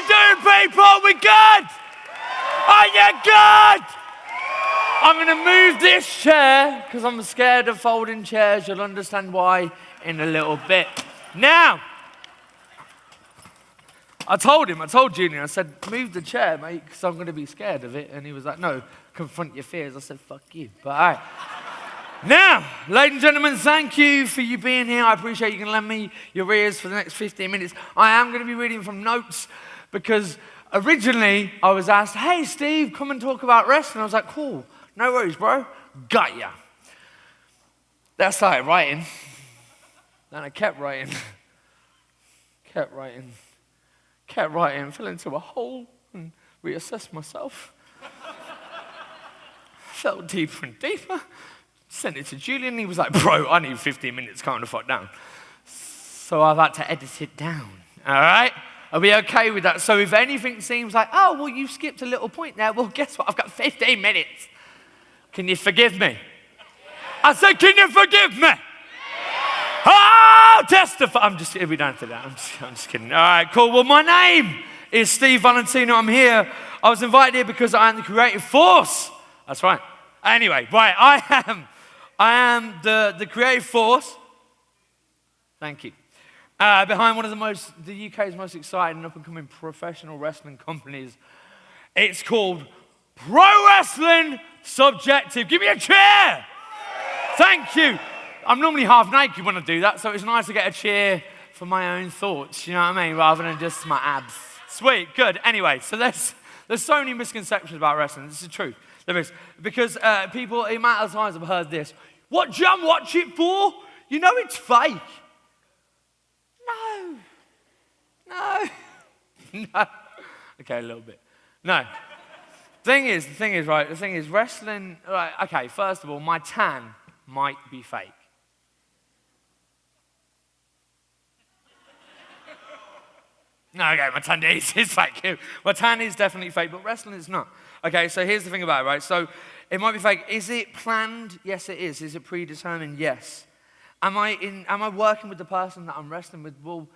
doing, people? We good? Are you good? I'm going to move this chair because I'm scared of folding chairs. You'll understand why in a little bit. Now, I told Junior, I said, move the chair, mate, because I'm going to be scared of it. And he was like, no, confront your fears. I said, fuck you. But all right. Now, ladies and gentlemen, thank you for you being here. I appreciate you can lend me your ears for the next 15 minutes. I am going to be reading from notes because originally I was asked, hey, Steve, come and talk about wrestling. I was like, cool, no worries, bro. Got ya. Then I started writing. Then I kept writing. Kept writing, fell into a hole and reassessed myself. Fell deeper and deeper. Sent it to Julian. He was like, bro, I need 15 minutes, calm the fuck down. So I've had to edit it down, all right? Are we okay with that? So if anything seems like, oh, well, you skipped a little point there, well, guess what? I've got 15 minutes. Can you forgive me? Yeah. I said, can you forgive me? Yeah. Oh, testify. I'm just kidding. We don't do that. I'm just kidding. All right, cool. Well, my name is Steve Valentino. I'm here. I was invited here because I am the creative force. That's right. Anyway, right, I am the creative force, thank you, behind one of the UK's most exciting and up-and-coming professional wrestling companies. It's called Pro Wrestling Subjective. Give me a cheer! Thank you. I'm normally half naked when I do that, so it's nice to get a cheer for my own thoughts, you know what I mean, rather than just my abs. Sweet, good. Anyway, so there's so many misconceptions about wrestling. This is the truth. There is. Because people, the amount of times I've heard this, what do you watch it for? You know it's fake. No. Okay, a little bit. No. The thing is, wrestling, right, okay, first of all, my tan might be fake. No, okay, my tan is fake. My tan is definitely fake, but wrestling is not. Okay, so here's the thing about it, right? So it might be fake. Is it planned? Yes, it is. Is it predetermined? Yes. Am I working with the person that I'm wrestling with? Well,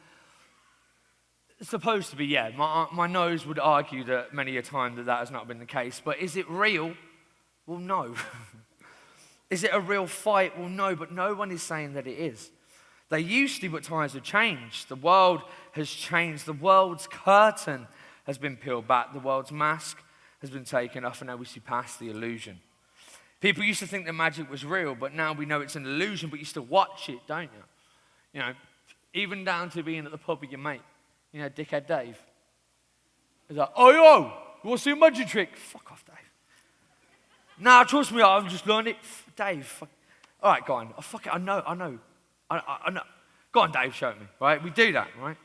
it's supposed to be, yeah. My nose would argue that many a time that has not been the case. But is it real? Well, no. Is it a real fight? Well, no, but no one is saying that it is. They used to, but times have changed. The world has changed. The world's curtain has been peeled back. The world's mask has been taken off, and now we see past the illusion. People used to think that magic was real, but now we know it's an illusion, but you still watch it, don't you? You know, even down to being at the pub with your mate. You know, dickhead Dave. He's like, oh, yo, you want to see a magic trick? Fuck off, Dave. Nah, trust me, I've just learned it. Dave, fuck. All right, go on. Oh, fuck it, I know. I know. Go on, Dave, show me, right? We do that, right?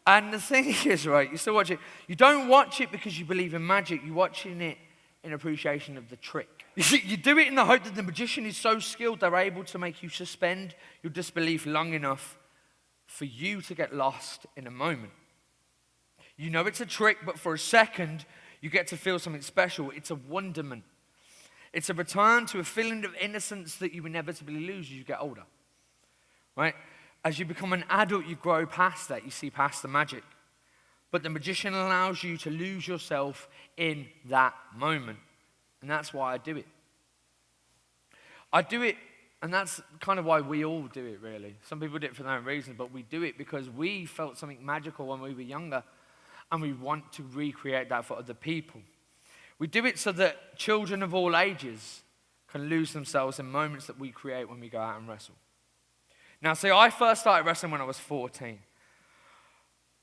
And the thing is, right, you still watch it. You don't watch it because you believe in magic. You're watching it in appreciation of the trick. You do it in the hope that the magician is so skilled they're able to make you suspend your disbelief long enough for you to get lost in a moment. You know it's a trick, but for a second, you get to feel something special. It's a wonderment. It's a return to a feeling of innocence that you inevitably lose as you get older, right? As you become an adult, you grow past that. You see past the magic. But the magician allows you to lose yourself in that moment. And that's why I do it. I do it, and that's kind of why we all do it, really. Some people do it for their own reasons, but we do it because we felt something magical when we were younger, and we want to recreate that for other people. We do it so that children of all ages can lose themselves in moments that we create when we go out and wrestle. Now, see, I first started wrestling when I was 14.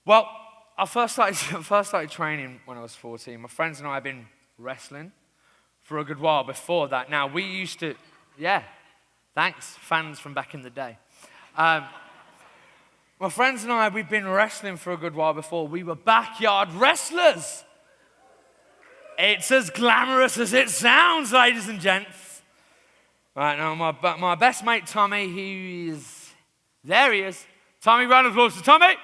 Well, I first started training when I was 14. My friends and I had been wrestling for a good while before that. Now, we used to, yeah, thanks, fans from back in the day. My friends and I, we'd been wrestling for a good while before. We were backyard wrestlers. It's as glamorous as it sounds, ladies and gents. Right, now, my best mate, Tommy, there he is. Tommy, round of applause to Tommy.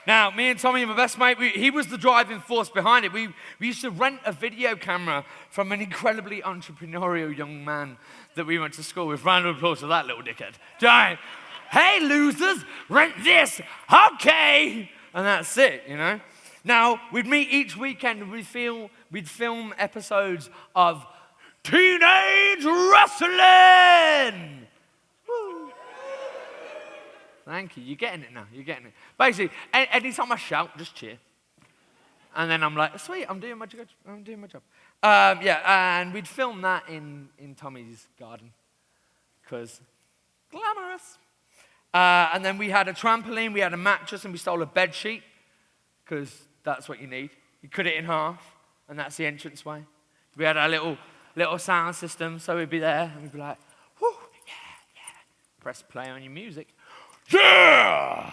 Now, me and Tommy, my best mate, he was the driving force behind it. We used to rent a video camera from an incredibly entrepreneurial young man that we went to school with. Round of applause to that little dickhead. Giant. Hey, losers, rent this. Okay. And that's it, you know. Now, we'd meet each weekend and we'd film episodes of Teenage Wrestling. Woo. Thank you. You're getting it now. You're getting it. Basically, anytime I shout, just cheer. And then I'm like, sweet, I'm doing my job. And we'd film that in Tommy's garden. Because glamorous. And then we had a trampoline, we had a mattress, and we stole a bed sheet. Because that's what you need. You cut it in half, and that's the entranceway. We had our little sound system, so we'd be there, and we'd be like, whoo, yeah. Press play on your music. Yeah!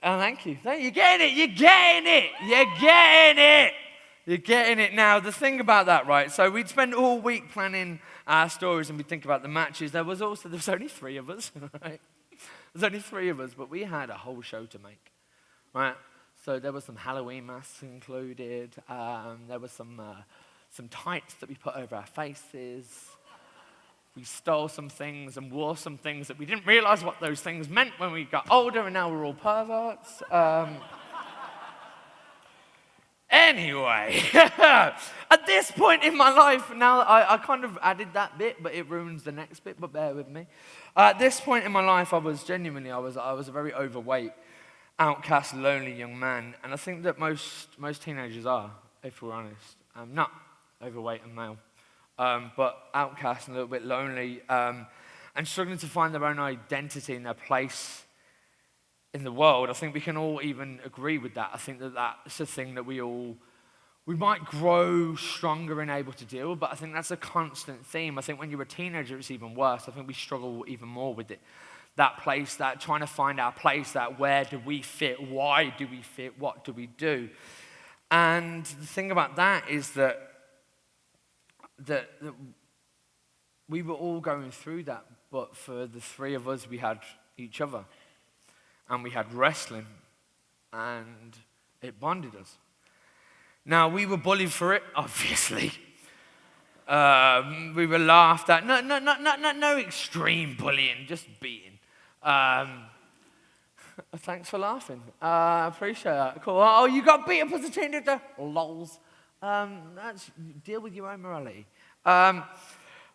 Oh, thank you. You're getting it. Now, the thing about that, right, so we'd spend all week planning our stories, and we'd think about the matches. There was only 3 of us, right? There's only 3 of us, but we had a whole show to make, right? So there was some Halloween masks included. There was some tights that we put over our faces. We stole some things and wore some things that we didn't realize what those things meant when we got older, and now we're all perverts. Anyway, at this point in my life, now I kind of added that bit, but it ruins the next bit, but bear with me. At this point in my life, I was a very overweight, outcast, lonely young man, and I think that most teenagers are, if we're honest. Not overweight and male, but outcast and a little bit lonely, and struggling to find their own identity and their place in the world. I think we can all even agree with that. I think that that's a thing that we might grow stronger and able to deal with, but I think that's a constant theme. I think when you're a teenager, it's even worse. I think we struggle even more with it. That place, that trying to find our place, that where do we fit, why do we fit, what do we do? And the thing about that is that we were all going through that, but for the 3 of us, we had each other. And we had wrestling, and it bonded us. Now, we were bullied for it, obviously. We were laughed at. No extreme bullying, just beating. Thanks for laughing. I appreciate that. Cool. Oh, you got beat up as a teenager? Lols. Deal with your own morality. No,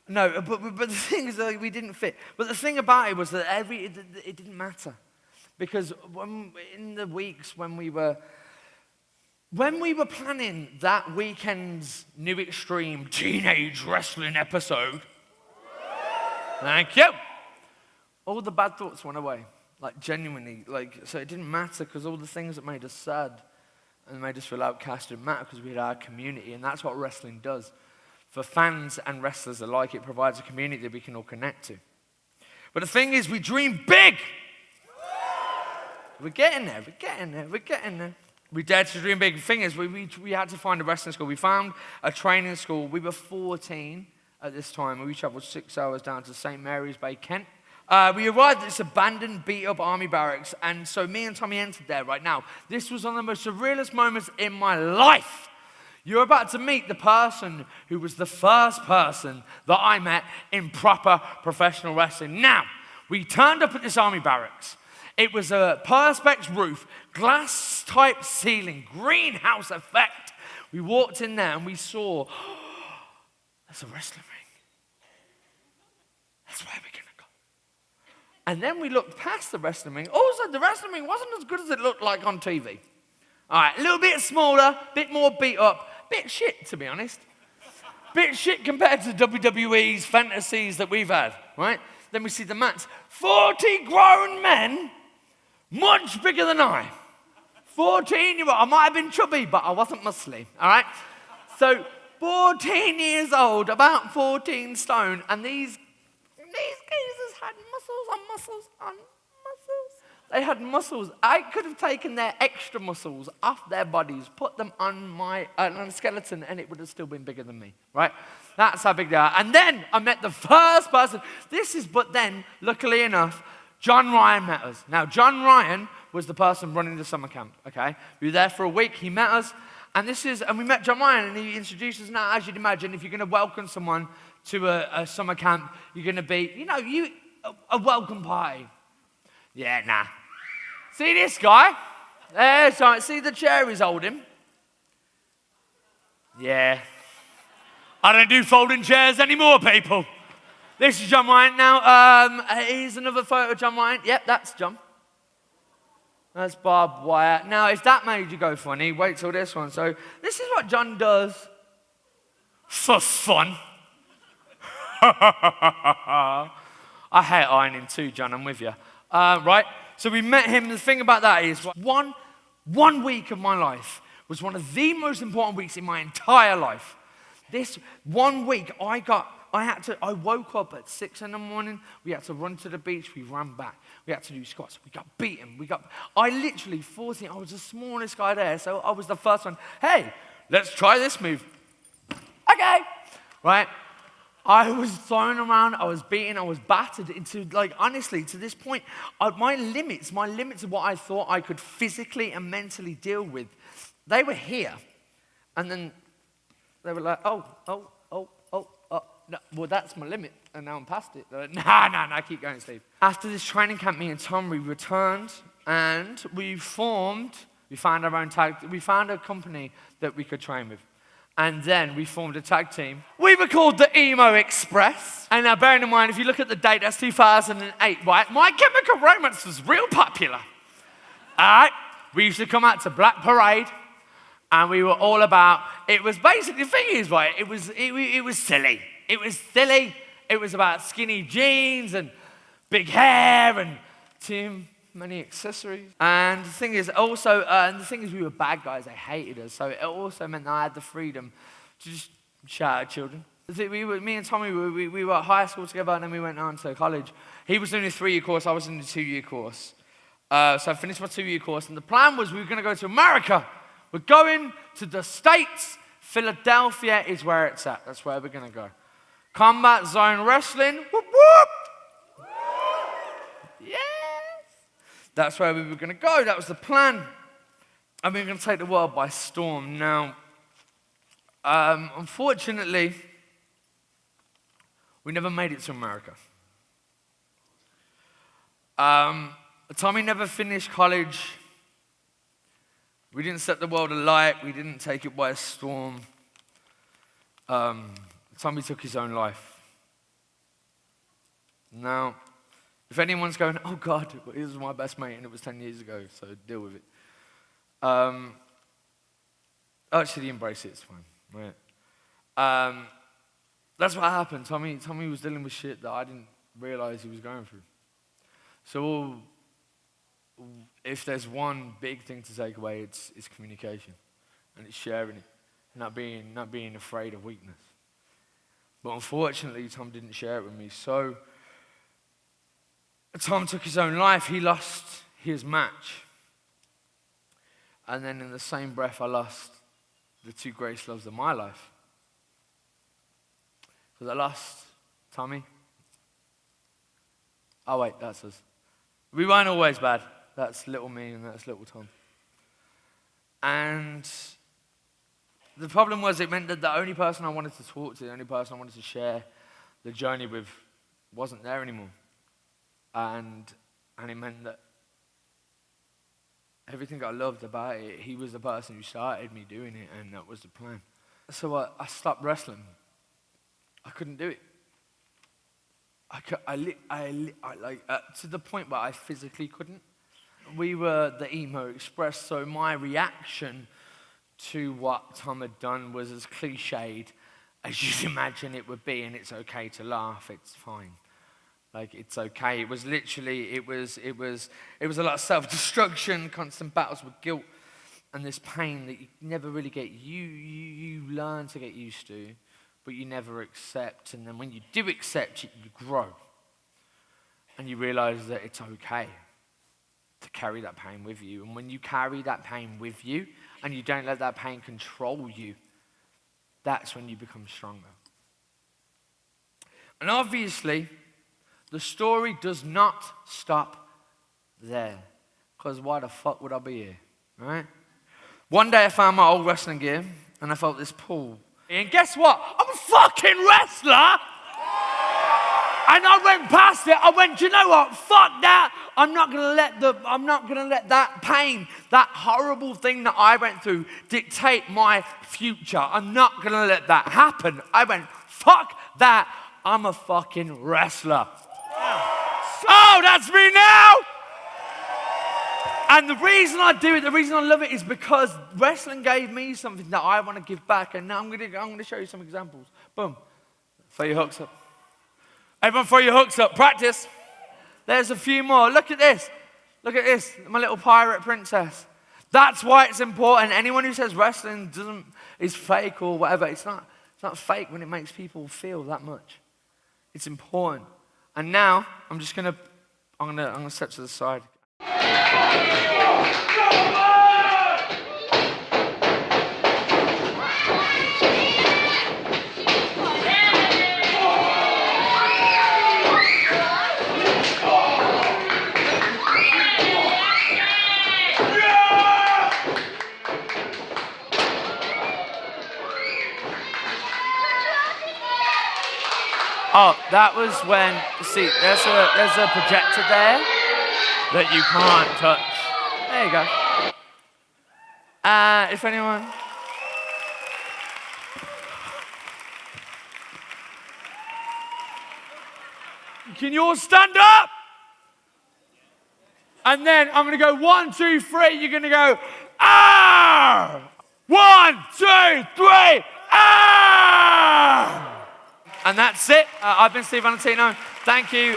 but the thing is that we didn't fit. But the thing about it was that it didn't matter. Because in the weeks when we were planning that weekend's new extreme teenage wrestling episode, thank you, all the bad thoughts went away. Like, genuinely. So it didn't matter, because all the things that made us sad and made us feel outcast didn't matter, because we had our community. And that's what wrestling does. For fans and wrestlers alike, it provides a community that we can all connect to. But the thing is, we dream big. We're getting there. We dared to dream big. The thing is, we had to find a wrestling school. We found a training school. We were 14 at this time, and we traveled 6 hours down to St. Mary's Bay, Kent. We arrived at this abandoned, beat-up army barracks, and so me and Tommy entered there right now. This was one of the most surrealist moments in my life. You're about to meet the person who was the first person that I met in proper professional wrestling. Now, we turned up at this army barracks. It was a perspex roof, glass-type ceiling, greenhouse effect. We walked in there and we saw, there's a wrestling ring. That's where we're going to go. And then we looked past the wrestling ring. Also, the wrestling ring wasn't as good as it looked like on TV. All right, a little bit smaller, bit more beat up, bit shit, to be honest. Bit shit compared to WWE's fantasies that we've had, right? Then we see the mats. 40 grown men, much bigger than I. 14-year-old, I might have been chubby, but I wasn't muscly, all right? So 14 years old, about 14 stone, and these geezers had muscles on muscles on muscles. They had muscles. I could have taken their extra muscles off their bodies, put them on my skeleton, and it would have still been bigger than me, right? That's how big they are. And then I met the first person. But then, luckily enough, John Ryan met us. Now, John Ryan was the person running the summer camp, okay? We were there for a week. He met us. And we met John Ryan, and he introduced us. Now, as you'd imagine, if you're going to welcome someone to a summer camp, you're going to be, a welcome party. Yeah, nah. See this guy? There's right. See the chair he's holding? Yeah. I don't do folding chairs anymore, people. This is John Wayne now. Here's another photo of John Wayne. Yep, that's John. That's barbed wire. Now, if that made you go funny, wait till this one. So, this is what John does for fun. I hate ironing too, John. I'm with you. Right? So, we met him. The thing about that is, one week of my life was one of the most important weeks in my entire life. This 1 week, I woke up at 6 in the morning. We had to run to the beach. We ran back. We had to do squats. We got beaten. I literally, 14, I was the smallest guy there. So I was the first one. Hey, let's try this move. Okay. Right? I was thrown around. I was beaten. I was battered into, honestly, to this point, my limits of what I thought I could physically and mentally deal with, they were here. And then they were like, oh. No, well, that's my limit, and now I'm past it. They're like, nah, keep going, Steve. After this training camp, me and Tom, we returned, and we found our own tag. We found a company that we could train with. And then we formed a tag team. We were called the Emo Express. And now, bearing in mind, if you look at the date, that's 2008, right? My Chemical Romance was real popular. All right? We used to come out to Black Parade. And we were all about, it was basically, the thing is, right, it was silly. It was silly. It was about skinny jeans and big hair and too many accessories. And the thing is we were bad guys. They hated us. So it also meant that I had the freedom to just shout at children. Me and Tommy, we were at high school together, and then we went on to college. He was doing a 3-year course. I was in a 2-year course. So I finished my 2-year course, and the plan was we were going to go to America. We're going to the States. Philadelphia is where it's at. That's where we're going to go. Combat Zone Wrestling. Whoop, whoop. Yes. That's where we were going to go. That was the plan. And we were going to take the world by storm. Now, unfortunately, we never made it to America. Tommy never finished college. We didn't set the world alight. We didn't take it by a storm. Tommy took his own life. Now, if anyone's going, oh God, he was my best mate and it was 10 years ago, so deal with it. Actually, embrace it, it's fine. Right? That's what happened. Tommy was dealing with shit that I didn't realize he was going through. So if there's one big thing to take away, it's communication, and it's sharing it, not being afraid of weakness. But unfortunately, Tom didn't share it with me. So Tom took his own life. He lost his match, and then in the same breath, I lost the 2 greatest loves of my life. Because I lost Tommy. Oh wait, that's us. We weren't always bad. That's little me and that's little Tom. And the problem was it meant that the only person I wanted to talk to, the only person I wanted to share the journey with wasn't there anymore. And it meant that everything I loved about it, he was the person who started me doing it, and that was the plan. So I stopped wrestling. I couldn't do it. To the point where I physically couldn't. We were the Emo Express, so my reaction to what Tom had done was as cliched as you'd imagine it would be, and it's okay to laugh, it's fine. It's okay. It was literally, it was a lot of self-destruction, constant battles with guilt, and this pain that you never really get, you learn to get used to, but you never accept, and then when you do accept it, you grow. And you realize that it's okay to carry that pain with you. And when you carry that pain with you, and you don't let that pain control you, that's when you become stronger. And obviously, the story does not stop there. Because why the fuck would I be here, right? One day I found my old wrestling gear, and I felt this pull. And guess what? I'm a fucking wrestler! And I went past it. I went, do you know what? Fuck that. I'm not gonna let that pain, that horrible thing that I went through, dictate my future. I'm not gonna let that happen. I went, fuck that. I'm a fucking wrestler. Oh, that's me now. And the reason I do it, the reason I love it is because wrestling gave me something that I want to give back. And now I'm gonna show you some examples. Boom. Throw your hooks up. Everyone throw your hooks up. Practice. There's a few more. Look at this. Look at this. My little pirate princess. That's why it's important. Anyone who says wrestling is fake or whatever, it's not fake when it makes people feel that much. It's important. And now I'm gonna step to the side. Oh, that was when, see, there's a projector there that you can't touch. There you go. If anyone... Can you all stand up? And then I'm going to go 1, 2, 3. You're going to go, ah! 1, 2, 3, ah! And that's it. I've been Steve Valentino. Thank you.